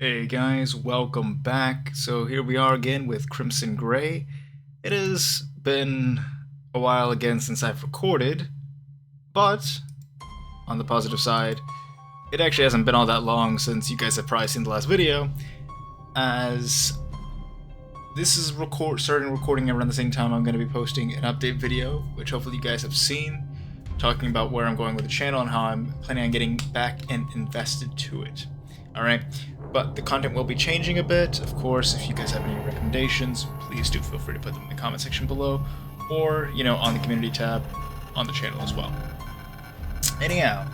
Hey guys, welcome back. So here we are again with Crimson Gray. It has been a while again since I've recorded, but on the positive side, it actually hasn't been all that long since you guys have probably seen the last video, as this is starting recording around the same time I'm going to be posting an update video, which hopefully you guys have seen, talking about where I'm going with the channel and how I'm planning on getting back and invested to it. Alright, but the content will be changing a bit. Of course, if you guys have any recommendations, please do feel free to put them in the comment section below, or, on the community tab on the channel as well. Anyhow,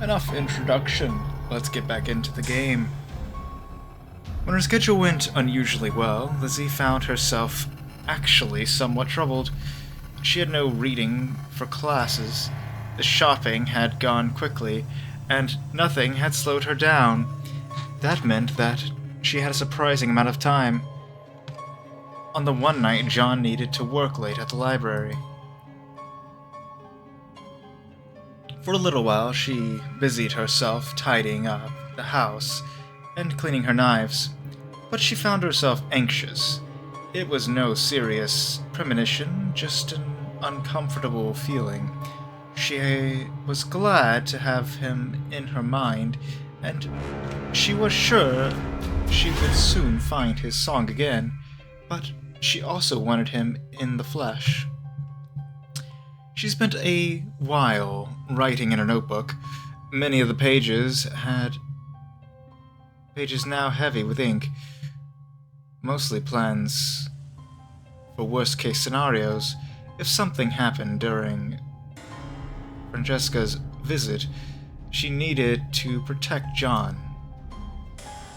enough introduction. Let's get back into the game. When her schedule went unusually well, Lizzie found herself actually somewhat troubled. She had no reading for classes, the shopping had gone quickly, and nothing had slowed her down. That meant that she had a surprising amount of time. On the one night, John needed to work late at the library. For a little while, she busied herself tidying up the house and cleaning her knives, but she found herself anxious. It was no serious premonition, just an uncomfortable feeling. She was glad to have him in her mind, and she was sure she would soon find his song again, but she also wanted him in the flesh. She spent a while writing in her notebook. Many of the pages now heavy with ink, mostly plans for worst-case scenarios. If something happened during Francesca's visit, she needed to protect John.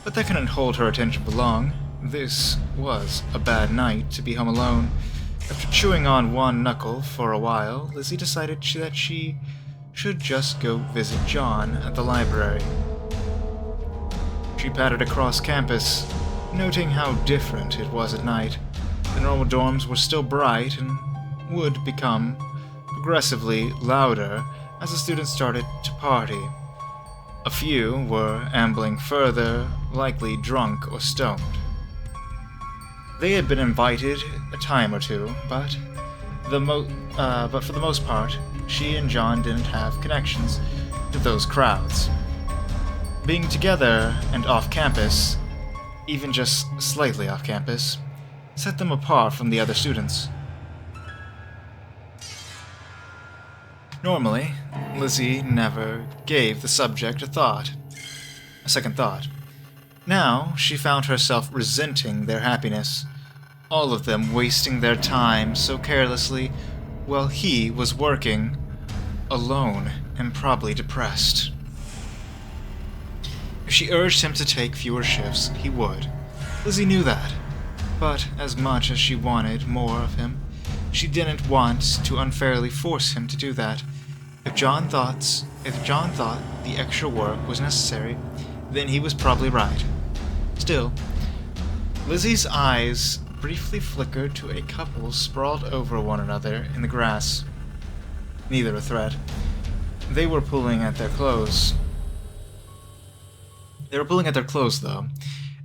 But that couldn't hold her attention for long. This was a bad night to be home alone. After chewing on one knuckle for a while, Lizzie decided that she should just go visit John at the library. She pattered across campus, noting how different it was at night. The normal dorms were still bright and would become progressively louder as the students started to party. A few were ambling further, likely drunk or stoned. They had been invited a time or two, but for the most part, she and John didn't have connections to those crowds. Being together and off campus, even just slightly off campus, set them apart from the other students. Normally, Lizzie never gave the subject a second thought. Now, she found herself resenting their happiness, all of them wasting their time so carelessly while he was working, alone and probably depressed. If she urged him to take fewer shifts, he would. Lizzie knew that, but as much as she wanted more of him, she didn't want to unfairly force him to do that. If John thought the extra work was necessary, then he was probably right. Still, Lizzie's eyes briefly flickered to a couple sprawled over one another in the grass. Neither a threat. They were pulling at their clothes. Though,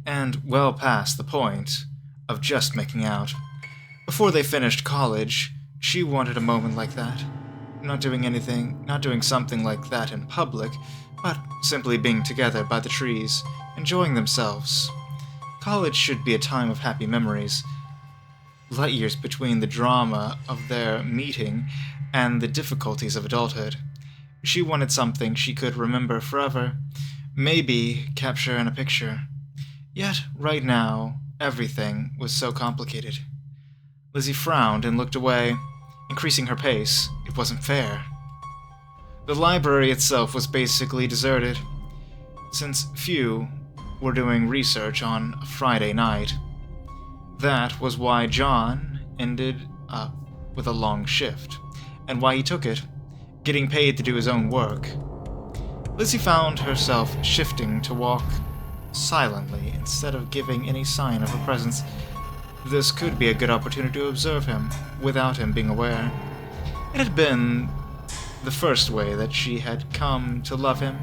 and well past the point of just making out. Before they finished college, she wanted a moment like that. Not doing something like that in public, but simply being together by the trees, enjoying themselves. College should be a time of happy memories. Light years between the drama of their meeting and the difficulties of adulthood. She wanted something she could remember forever, maybe capture in a picture. Yet, right now, everything was so complicated. Lizzie frowned and looked away, increasing her pace. It wasn't fair. The library itself was basically deserted, since few were doing research on a Friday night. That was why John ended up with a long shift, and why he took it, getting paid to do his own work. Lizzie found herself shifting to walk silently instead of giving any sign of her presence. This could be a good opportunity to observe him, without him being aware. It had been the first way that she had come to love him,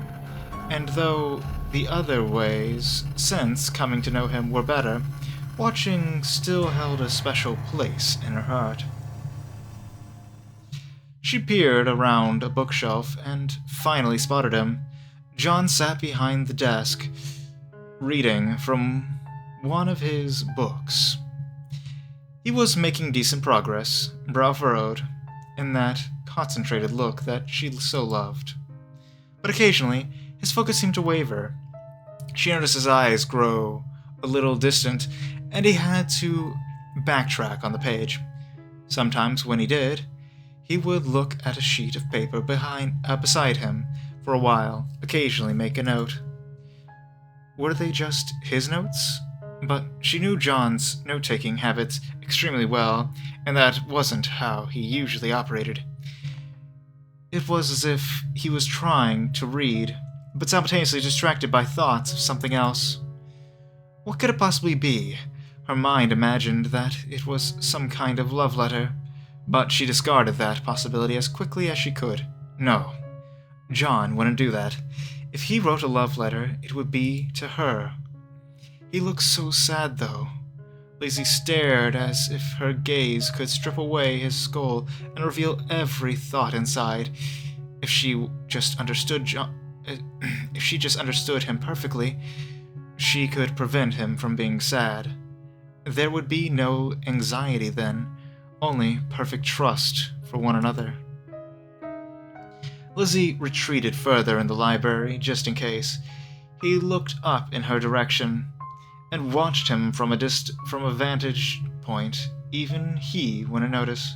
and though the other ways, since coming to know him were better, watching still held a special place in her heart. She peered around a bookshelf and finally spotted him. John sat behind the desk, reading from one of his books. He was making decent progress, brow furrowed, in that concentrated look that she so loved. But occasionally, his focus seemed to waver. She noticed his eyes grow a little distant, and he had to backtrack on the page. Sometimes, when he did, he would look at a sheet of paper beside him for a while, occasionally make a note. Were they just his notes? But she knew John's note-taking habits extremely well, and that wasn't how he usually operated. It was as if he was trying to read, but simultaneously distracted by thoughts of something else. What could it possibly be? Her mind imagined that it was some kind of love letter, but she discarded that possibility as quickly as she could. No, John wouldn't do that. If he wrote a love letter, it would be to her. He looked so sad, though. Lizzie stared as if her gaze could strip away his skull and reveal every thought inside. If she just understood him perfectly, she could prevent him from being sad. There would be no anxiety then, only perfect trust for one another. Lizzie retreated further in the library, just in case. He looked up in her direction and watched him from a vantage point even he wouldn't notice.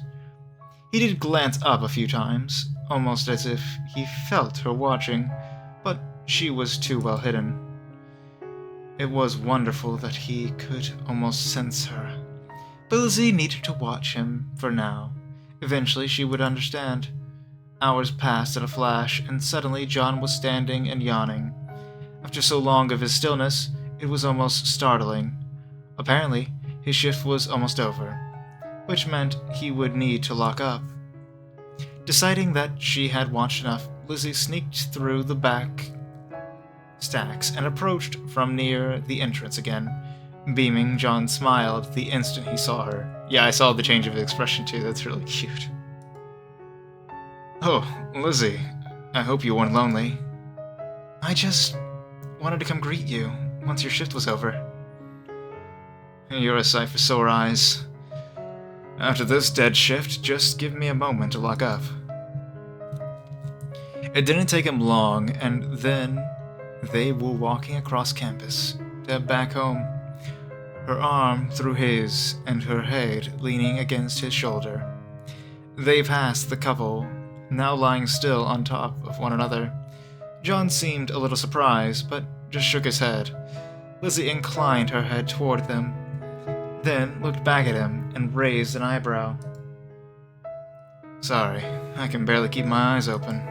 He did glance up a few times, almost as if he felt her watching, but she was too well hidden. It was wonderful that he could almost sense her. But Lizzie needed to watch him for now. Eventually she would understand. Hours passed in a flash, and suddenly John was standing and yawning. After so long of his stillness, it was almost startling. Apparently, his shift was almost over, which meant he would need to lock up. Deciding that she had watched enough, Lizzie sneaked through the back stacks and approached from near the entrance again. Beaming, John smiled the instant he saw her. Yeah, I saw the change of expression too, that's really cute. Oh, Lizzie, I hope you weren't lonely. I just wanted to come greet you once your shift was over. You're a sight for sore eyes. After this dead shift, just give me a moment to lock up. It didn't take him long, and then they were walking across campus, back home. Her arm through his, and her head leaning against his shoulder. They passed the couple, now lying still on top of one another. John seemed a little surprised, but just shook his head. Lizzie inclined her head toward them, then looked back at him and raised an eyebrow. Sorry, I can barely keep my eyes open.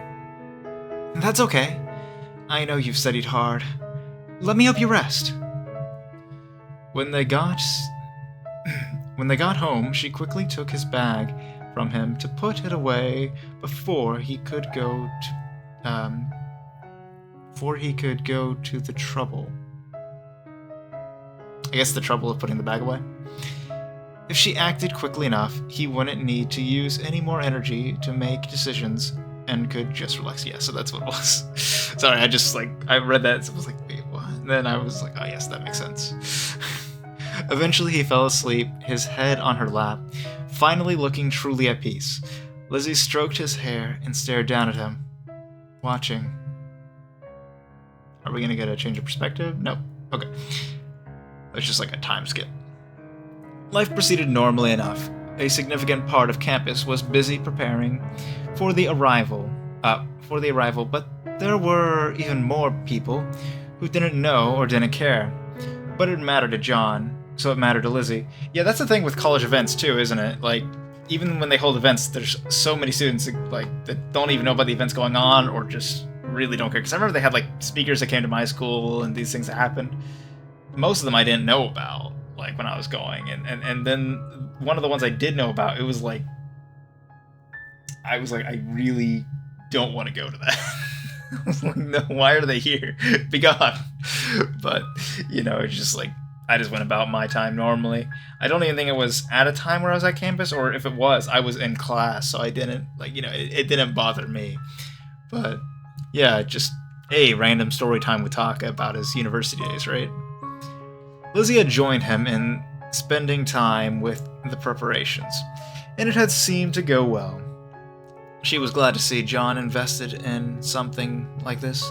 That's okay. I know you've studied hard. Let me help you rest. When they got home, she quickly took his bag from him to put it away before he could go to the trouble. I guess the trouble of putting the bag away. If she acted quickly enough, he wouldn't need to use any more energy to make decisions and could just relax. Yeah, so that's what it was. Sorry, I read that, so I was like, wait, what? And then I was like, oh yes, that makes sense. Eventually he fell asleep, his head on her lap, finally looking truly at peace. Lizzie stroked his hair and stared down at him, watching. Are we gonna get a change of perspective? No. Okay. It's just like a time skip. Life proceeded normally enough. A significant part of campus was busy preparing for the arrival, but there were even more people who didn't know or didn't care. But it mattered to John, so it mattered to Lizzie. Yeah, that's the thing with college events too, isn't it? Like, even when they hold events, there's so many students that don't even know about the events going on or just really don't care. Because I remember they had speakers that came to my school and these things that happened. Most of them I didn't know about, when I was going, and then one of the ones I did know about, it was I was I really don't want to go to that. No, why are they here? Be gone. But, it's just like, I just went about my time normally. I don't even think it was at a time where I was at campus, or if it was, I was in class, so I didn't, it didn't bother me. But, yeah, just a random story time with Taka about his university days, right? Lizzie had joined him in spending time with the preparations, and it had seemed to go well. She was glad to see John invested in something like this.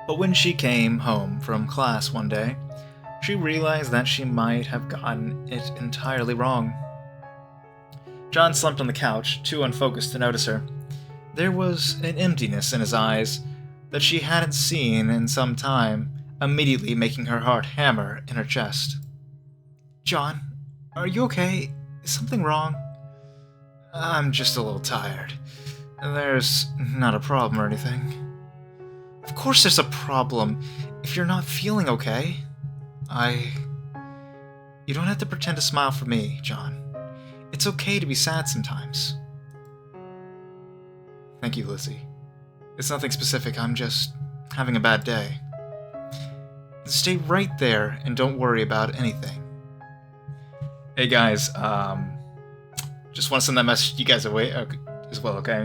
But when she came home from class one day, she realized that she might have gotten it entirely wrong. John slumped on the couch, too unfocused to notice her. There was an emptiness in his eyes that she hadn't seen in some time, immediately making her heart hammer in her chest. "John, are you okay? Is something wrong?" "I'm just a little tired. There's not a problem or anything." "Of course there's a problem if you're not feeling okay. You don't have to pretend to smile for me, John. It's okay to be sad sometimes." "Thank you, Lizzie. It's nothing specific, I'm just having a bad day." "Stay right there and don't worry about anything." Hey guys, just want to send that message to you guys away as well, okay?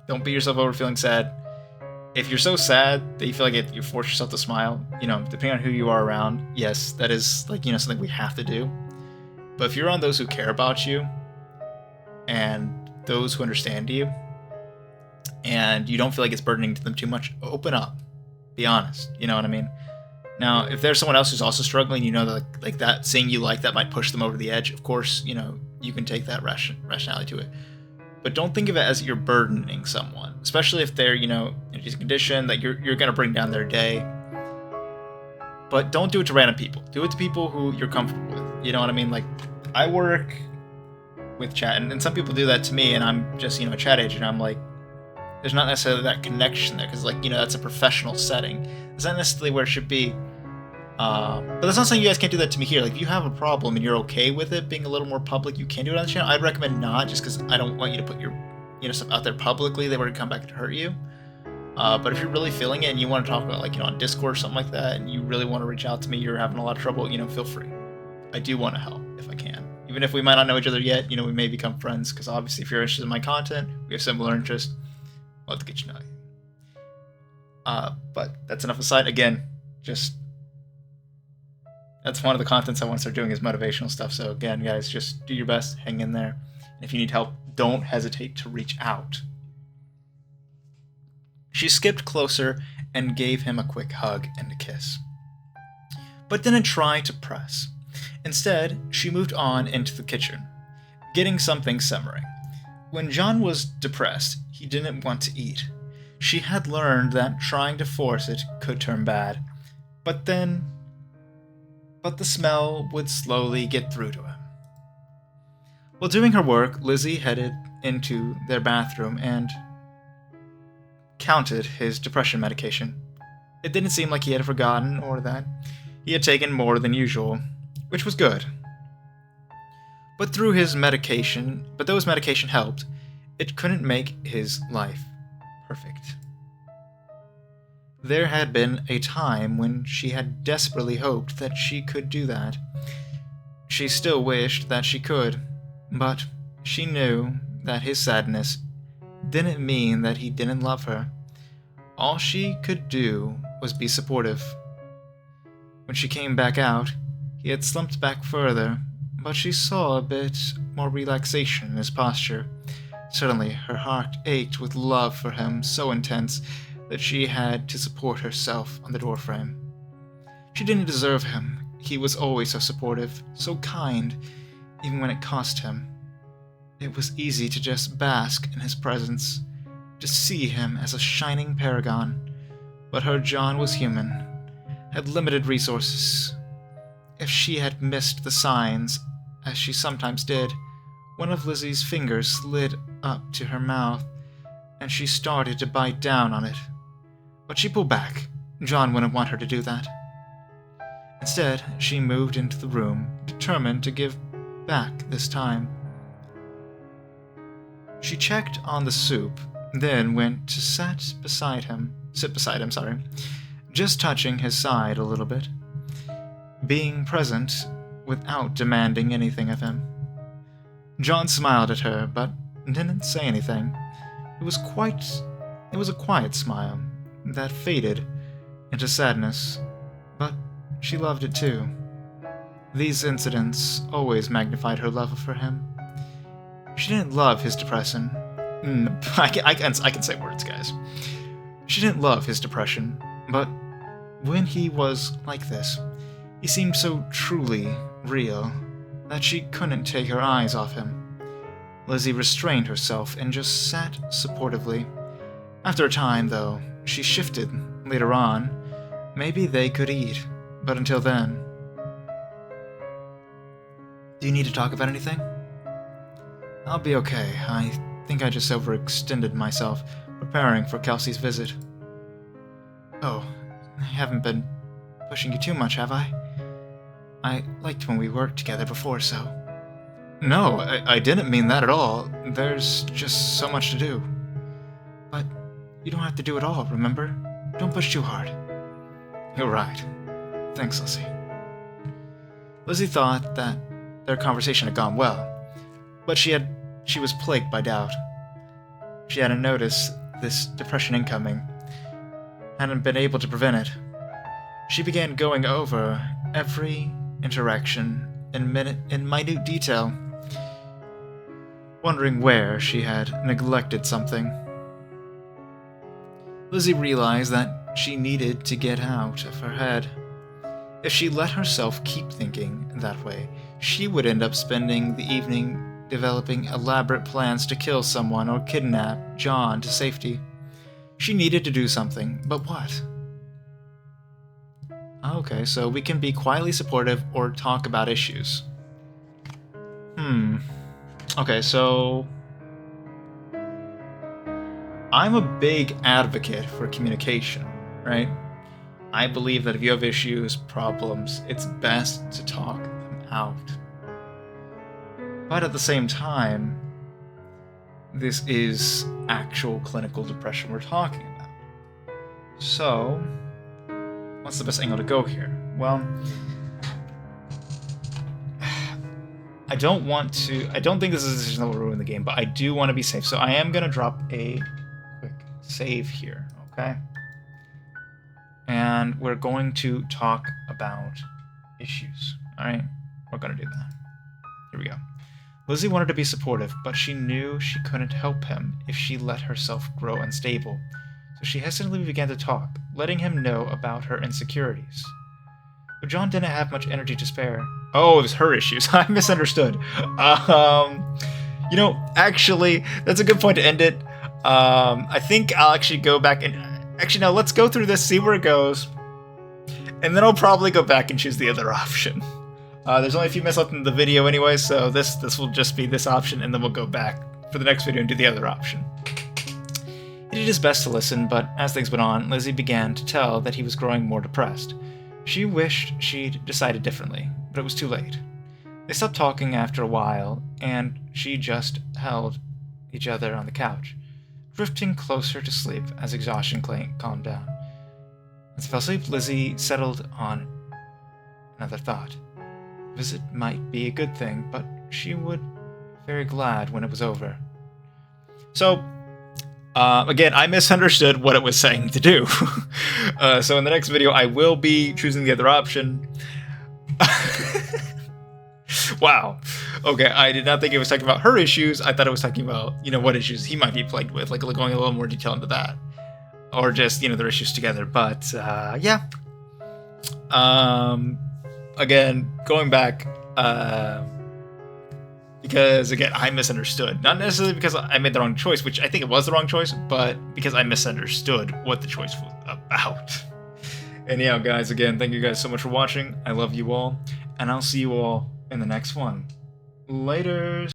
Don't beat yourself over feeling sad. If you're so sad that you feel like you force yourself to smile, depending on who you are around, yes, that is something we have to do. But if you're around those who care about you and those who understand you, and you don't feel like it's burdening to them too much, open up. Be honest. You know what I mean? Now, if there's someone else who's also struggling, that that saying you like that might push them over the edge, of course, you can take that rationality to it. But don't think of it as you're burdening someone, especially if they're, in a condition that you're going to bring down their day. But don't do it to random people. Do it to people who you're comfortable with. You know what I mean? Like, I work with chat, and some people do that to me, and I'm just, a chat agent. I'm like, there's not necessarily that connection there, because, that's a professional setting. It's not necessarily where it should be. But that's not saying you guys can't do that to me here. Like, if you have a problem and you're okay with it being a little more public, you can do it on the channel. I'd recommend not, just because I don't want you to put your, stuff out there publicly. They were to come back and hurt you. But if you're really feeling it and you want to talk about, on Discord or something like that, and you really want to reach out to me, you're having a lot of trouble, feel free. I do want to help if I can. Even if we might not know each other yet, we may become friends, because obviously if you're interested in my content, we have similar interests. I'll have to get you know you. But that's enough aside. Again, that's one of the contents I want to start doing is motivational stuff. So again, guys, just do your best, hang in there. And if you need help, don't hesitate to reach out. She skipped closer and gave him a quick hug and a kiss, but didn't try to press. Instead, she moved on into the kitchen, getting something simmering. When John was depressed, he didn't want to eat. She had learned that trying to force it could turn bad, but the smell would slowly get through to him. While doing her work, Lizzie headed into their bathroom and counted his depression medication. It didn't seem like he had forgotten or that he had taken more than usual, which was good. But those medication helped, it couldn't make his life perfect. There had been a time when she had desperately hoped that she could do that. She still wished that she could, but she knew that his sadness didn't mean that he didn't love her. All she could do was be supportive. When she came back out, he had slumped back further, but she saw a bit more relaxation in his posture. Suddenly, her heart ached with love for him so intense that she had to support herself on the doorframe. She didn't deserve him. He was always so supportive, so kind, even when it cost him. It was easy to just bask in his presence, to see him as a shining paragon. But her John was human, had limited resources. If she had missed the signs, as she sometimes did, one of Lizzie's fingers slid up to her mouth, and she started to bite down on it. But she pulled back. John wouldn't want her to do that. Instead, she moved into the room, determined to give back this time. She checked on the soup, then went to sit beside him, just touching his side a little bit, being present without demanding anything of him. John smiled at her, but didn't say anything. It was a quiet smile that faded into sadness, but she loved it too. These incidents always magnified her love for him. She didn't love his depression. I can say words, guys. She didn't love his depression, but when he was like this, he seemed so truly real that she couldn't take her eyes off him. Lizzie restrained herself and just sat supportively. After a time, though, she shifted. Later on, maybe they could eat, but until then... Do you need to talk about anything? I'll be okay. I think I just overextended myself, preparing for Kelsey's visit. Oh, I haven't been pushing you too much, have I? I liked when we worked together before, so... No, I didn't mean that at all. There's just so much to do. But you don't have to do it all, remember? Don't push too hard. You're right. Thanks, Lizzie. Lizzie thought that their conversation had gone well, but she was plagued by doubt. She hadn't noticed this depression incoming, hadn't been able to prevent it. She began going over every interaction in minute detail, wondering where she had neglected something. Lizzie realized that she needed to get out of her head. If she let herself keep thinking that way, she would end up spending the evening developing elaborate plans to kill someone or kidnap John to safety. She needed to do something, but what? Okay, so we can be quietly supportive or talk about issues. Okay, so... I'm a big advocate for communication, right? I believe that if you have issues, problems, it's best to talk them out. But at the same time, this is actual clinical depression we're talking about. So, what's the best angle to go here? Well, I don't think this is a decision that will ruin the game, but I do want to be safe. So I am going to drop a quick save here, okay? And we're going to talk about issues, all right? We're going to do that. Here we go. Lizzie wanted to be supportive, but she knew she couldn't help him if she let herself grow unstable. So she hesitantly began to talk, letting him know about her insecurities. But John didn't have much energy to spare. Oh, it was her issues. I misunderstood. You know, actually, that's a good point to end it. I think I'll actually go back and... Actually, no, let's go through this, see where it goes. And then I'll probably go back and choose the other option. There's only a few minutes left in the video anyway, so this will just be this option, and then we'll go back for the next video and do the other option. He did his best to listen, but as things went on, Lizzie began to tell that he was growing more depressed. She wished she'd decided differently, but it was too late. They stopped talking after a while, and she just held each other on the couch, drifting closer to sleep as exhaustion calmed down. As they fell asleep, Lizzie settled on another thought. The visit might be a good thing, but she would be very glad when it was over. So, again, I misunderstood what it was saying to do. So in the next video, I will be choosing the other option. Wow. Okay, I did not think it was talking about her issues. I thought it was talking about, you know, what issues he might be plagued with, like going a little more detail into that. Or just, you know, their issues together. But, yeah. Again, going back, because, again, I misunderstood. Not necessarily because I made the wrong choice, which I think it was the wrong choice, but because I misunderstood what the choice was about. And yeah, guys, again, thank you guys so much for watching. I love you all, and I'll see you all in the next one. Later.